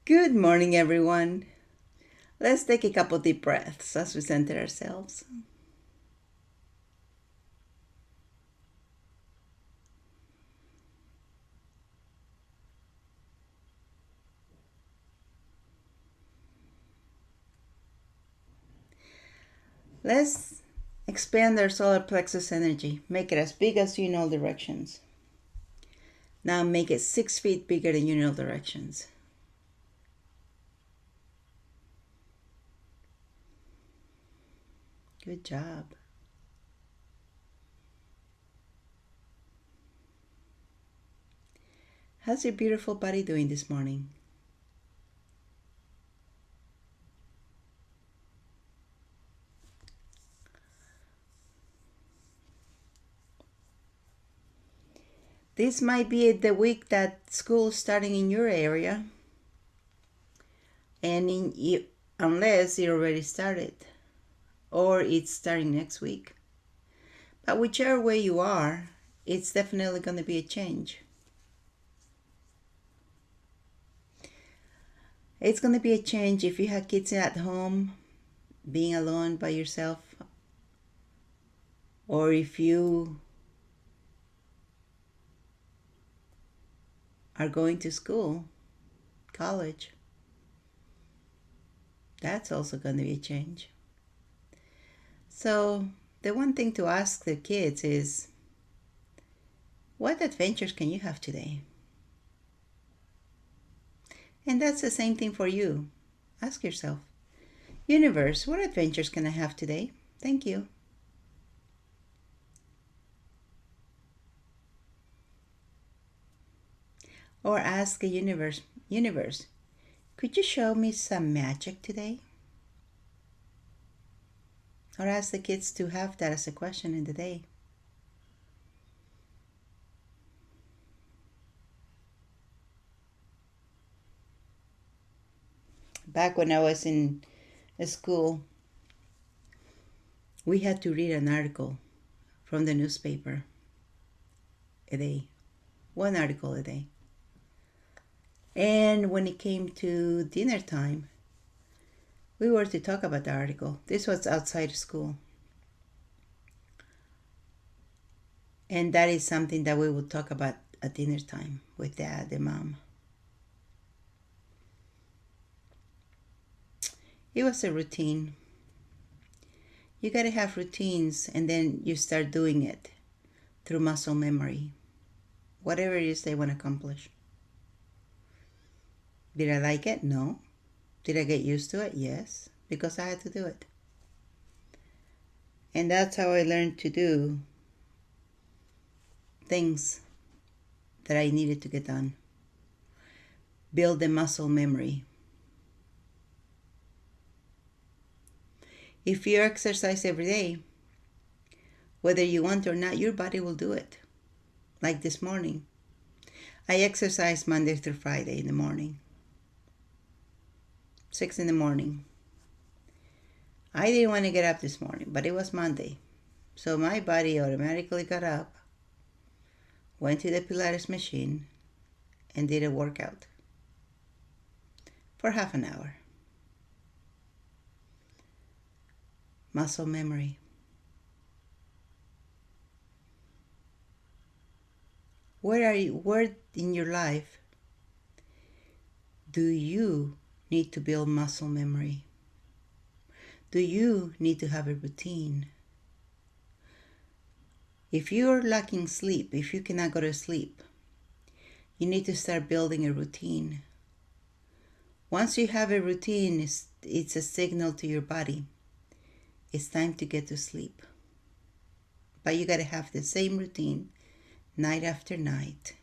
Good morning, everyone. Let's take a couple deep breaths as we center ourselves. Let's expand our solar plexus energy. Make it as big as you in all directions. Now make it 6 feet bigger than you in all directions. Good job. How's your beautiful body doing this morning? This might be the week that school's starting in your area, and unless it already started or it's starting next week. But whichever way you are, it's definitely going to be a change. It's going to be a change if you have kids at home, being alone by yourself, or if you are going to school, college. That's also going to be a change. So, the one thing to ask the kids is, what adventures can you have today? And that's the same thing for you. Ask yourself, universe, what adventures can I have today? Thank you. Or ask the universe, could you show me some magic today? Or ask the kids to have that as a question in the day. Back when I was in school, we had to read an article from the newspaper a day, one article a day. And when it came to dinner time, we were to talk about the article. This was outside school. And that is something that we would talk about at dinner time with dad and mom. It was a routine. You got to have routines, and then you start doing it through muscle memory, whatever it is they want to accomplish. Did I like it? No. Did I get used to it? Yes, because I had to do it. And that's how I learned to do things that I needed to get done. Build the muscle memory. If you exercise every day, whether you want or not, your body will do it. Like this morning. I exercise Monday through Friday in the morning. 6 in the morning. I didn't want to get up this morning, but it was Monday. So my body automatically got up, went to the Pilates machine, and did a workout for half an hour. Muscle memory. Where in your life do you need to build muscle memory? Do you need to have a routine? If you're lacking sleep, if you cannot go to sleep, you need to start building a routine. Once you have a routine, it's a signal to your body. It's time to get to sleep. But you got to have the same routine night after night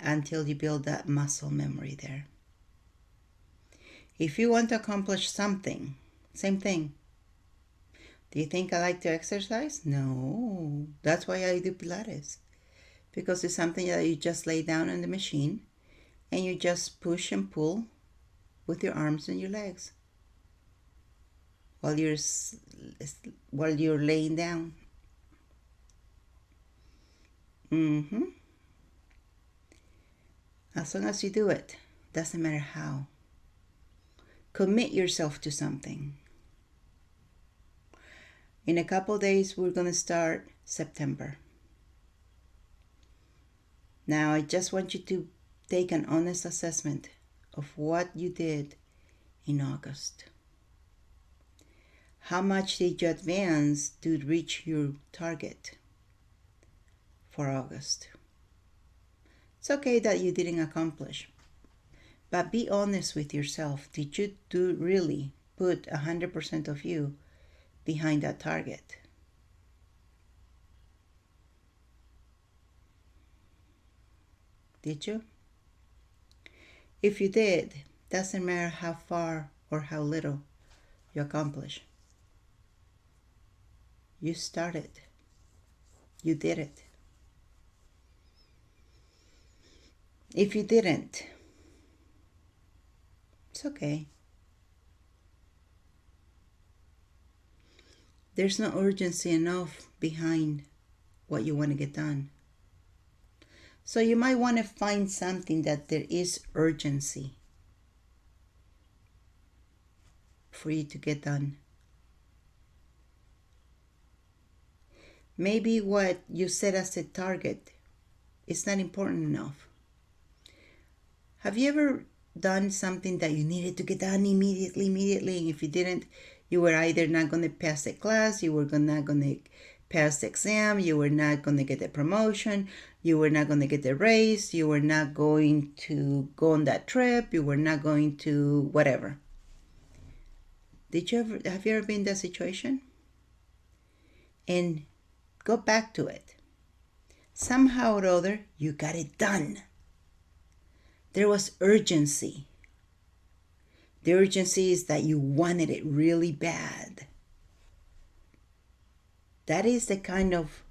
until you build that muscle memory there. If you want to accomplish something, same thing. Do you think I like to exercise? No. That's why I do Pilates. Because it's something that you just lay down on the machine and you just push and pull with your arms and your legs while you're laying down. As long as you do it, doesn't matter how. Commit yourself to something. In a couple days, we're going to start September. Now, I just want you to take an honest assessment of what you did in August. How much did you advance to reach your target for August? It's okay that you didn't accomplish, but be honest with yourself. Did you really put 100% of you behind that target? Did you? If you did, doesn't matter how far or how little you accomplish. You started. You did it. If you didn't, it's okay. There's no urgency enough behind what you want to get done. So you might want to find something that there is urgency for you to get done. Maybe what you set as a target is not important enough. Have you ever done something that you needed to get done immediately, and if you didn't, you were either not going to pass the class, you were not going to pass the exam, you were not going to get the promotion, you were not going to get the raise, you were not going to go on that trip, you were not going to whatever. Have you ever been in that situation? And go back to it. Somehow or other, you got it done. There was urgency. The urgency is that you wanted it really bad. That is the kind of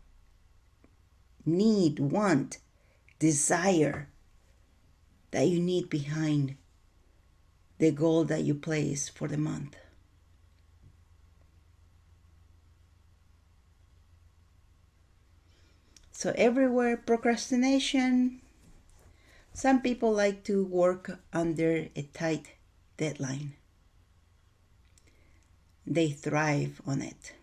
need, want, desire that you need behind the goal that you place for the month. So everywhere, procrastination. Some people like to work under a tight deadline. They thrive on it.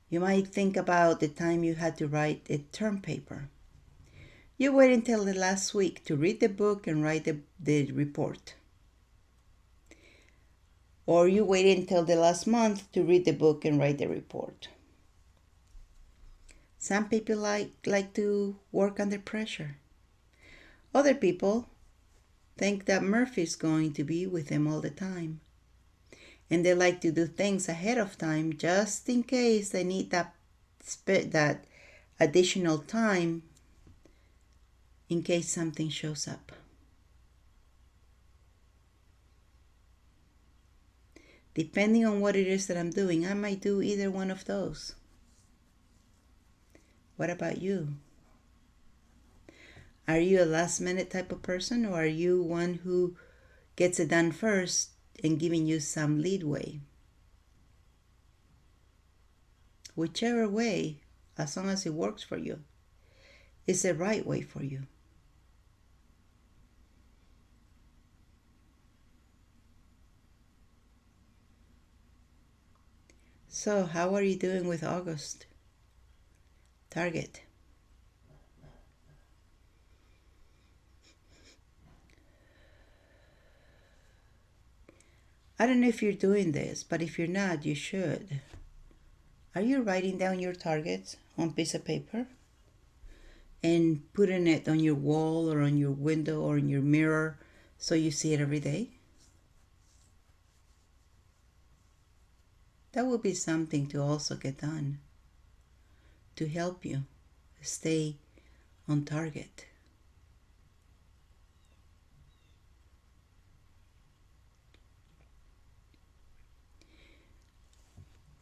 You might think about the time you had to write a term paper. You wait until the last week to read the book and write the report. Or you wait until the last month to read the book and write the report. Some people like to work under pressure. Other people think that Murphy's going to be with them all the time. And they like to do things ahead of time just in case they need that additional time in case something shows up. Depending on what it is that I'm doing, I might do either one of those. What about you? Are you a last minute type of person, or are you one who gets it done first and giving you some leadway? Whichever way, as long as it works for you, is the right way for you. So, how are you doing with August? Target. I don't know if you're doing this, but if you're not, you should. Are you writing down your targets on a piece of paper and putting it on your wall or on your window or in your mirror so you see it every day? That will be something to also get done to help you stay on target.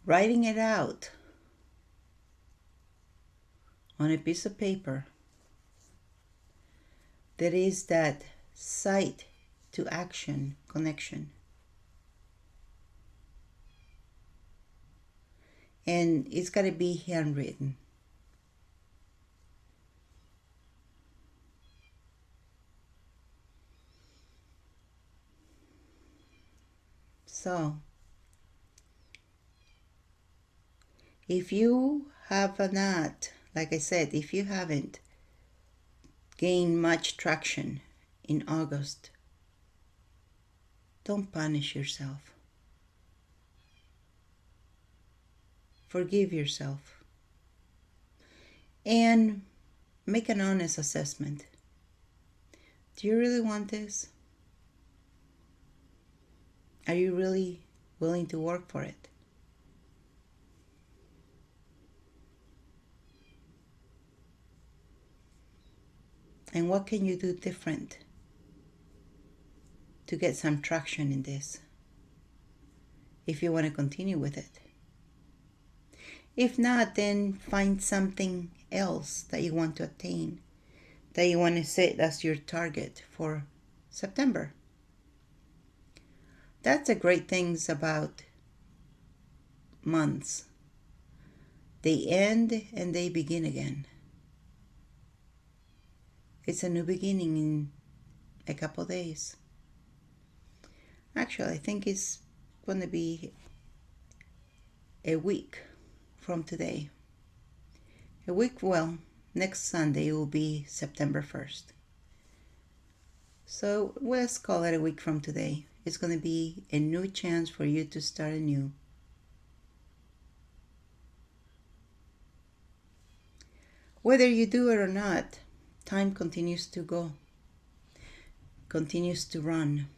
Writing it out on a piece of paper, there is that sight to action connection. And it's got to be handwritten. So, if you have not, like I said, if you haven't gained much traction in August, don't punish yourself. Forgive yourself. And make an honest assessment. Do you really want this? Are you really willing to work for it? And what can you do different to get some traction in this if you want to continue with it? If not, then find something else that you want to attain, that you want to set as your target for September. That's the great things about months. They end and they begin again. It's a new beginning in a couple days. Actually, I think it's going to be a week from today. A week, well, next Sunday will be September 1st. So let's call it a week from today. It's going to be a new chance for you to start anew. Whether you do it or not, time continues to go, continues to run.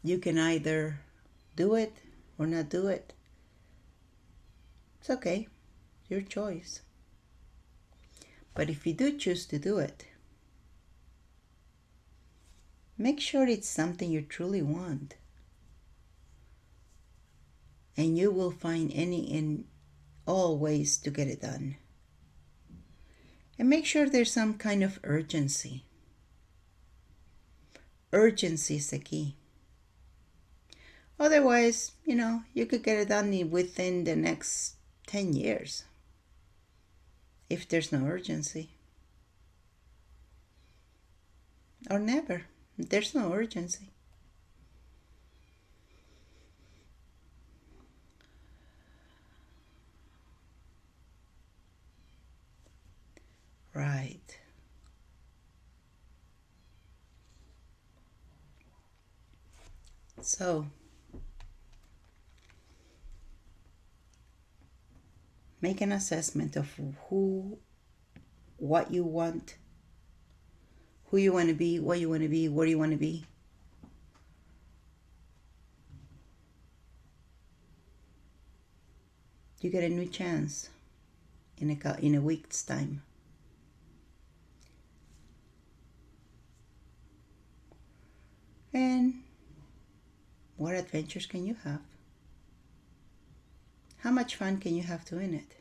You can either do it or not do it. It's okay, your choice. But if you do choose to do it, make sure it's something you truly want. And you will find any and all ways to get it done. And make sure there's some kind of urgency. Urgency is the key. Otherwise, you could get it done within the next 10 years if there's no urgency. Or never. There's no urgency. Right. So, make an assessment of what you want, who you want to be, what you want to be, where you want to be. You get a new chance in a week's time. And what adventures can you have? How much fun can you have doing it?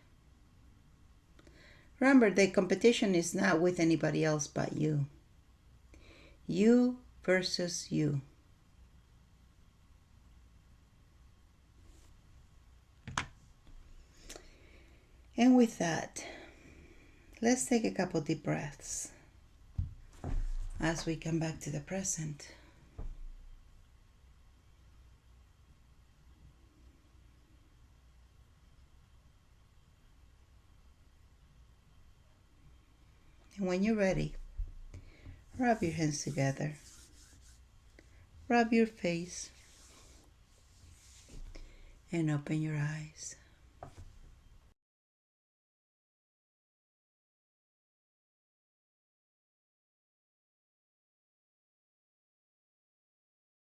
Remember, the competition is not with anybody else but you. You versus you. And with that, let's take a couple deep breaths as we come back to the present. And when you're ready, rub your hands together. Rub your face and open your eyes.